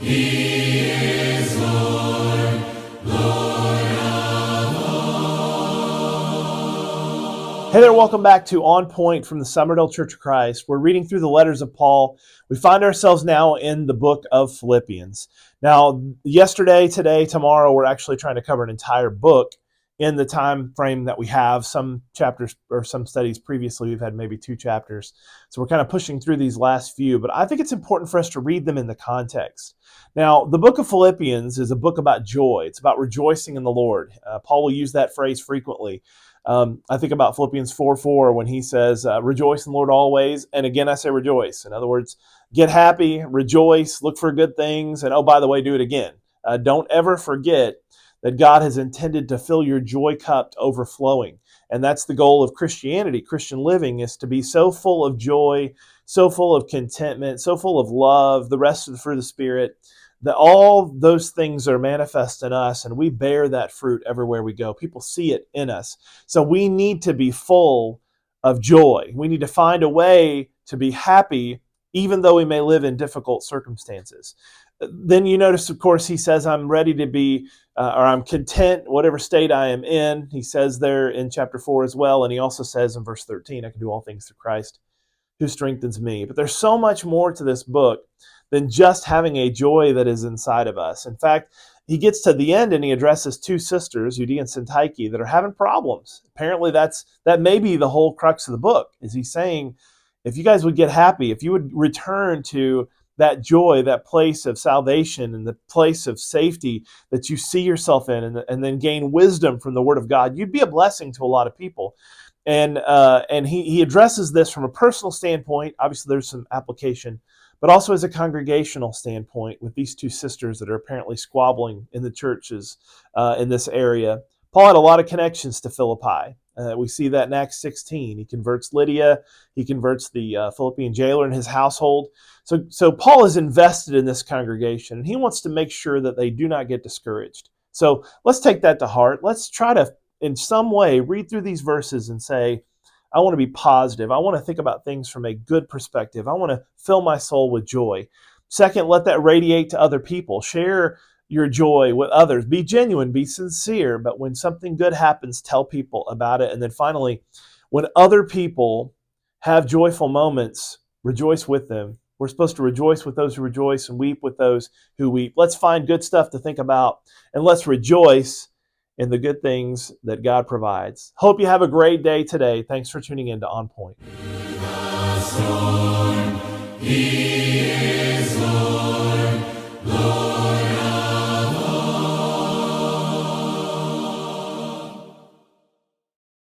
He is Lord, Lord of all. Hey there, welcome back to On Point from the Summerdale Church of Christ. We're reading through the letters of Paul. We find ourselves now in the book of Philippians. Now, yesterday, today, tomorrow, we're actually trying to cover an entire book in the time frame that we have. Some chapters or some studies previously, we've had maybe 2 chapters. So we're kind of pushing through these last few, but I think it's important for us to read them in the context. Now, the book of Philippians is a book about joy. It's about rejoicing in the Lord. Paul will use that phrase frequently. I think about Philippians 4:4 when he says, rejoice in the Lord always. And again, I say rejoice. In other words, get happy, rejoice, look for good things, and oh, by the way, do it again. Don't ever forget that God has intended to fill your joy cup to overflowing. And that's the goal of Christianity. Christian living is to be so full of joy, so full of contentment, so full of love, the rest of the fruit of the Spirit, that all those things are manifest in us, and we bear that fruit everywhere we go. People see it in us. So we need to be full of joy. We need to find a way to be happy, even though we may live in difficult circumstances. Then you notice, of course, he says, I'm ready to be, or I'm content, whatever state I am in. He says there in chapter 4 as well. And he also says in verse 13, I can do all things through Christ who strengthens me. But there's so much more to this book than just having a joy that is inside of us. In fact, he gets to the end and he addresses 2 sisters, Euodia and Syntyche, that are having problems. Apparently that may be the whole crux of the book, is he's saying, if you guys would get happy, if you would return to that joy, that place of salvation and the place of safety that you see yourself in, and then gain wisdom from the Word of God, you'd be a blessing to a lot of people. And he addresses this from a personal standpoint. Obviously, there's some application, but also as a congregational standpoint with these 2 sisters that are apparently squabbling in the churches in this area. Paul had a lot of connections to Philippi. We see that in Acts 16. He converts Lydia. He converts the Philippian jailer in his household. So Paul is invested in this congregation, and he wants to make sure that they do not get discouraged. So let's take that to heart. Let's try to, in some way, read through these verses and say, I want to be positive. I want to think about things from a good perspective. I want to fill my soul with joy. Second, let that radiate to other people. Share your joy with others. Be genuine, be sincere, but when something good happens, tell people about it. And then finally, when other people have joyful moments, rejoice with them. We're supposed to rejoice with those who rejoice and weep with those who weep. Let's find good stuff to think about, and let's rejoice in the good things that God provides. Hope you have a great day today. Thanks for tuning in to On Point.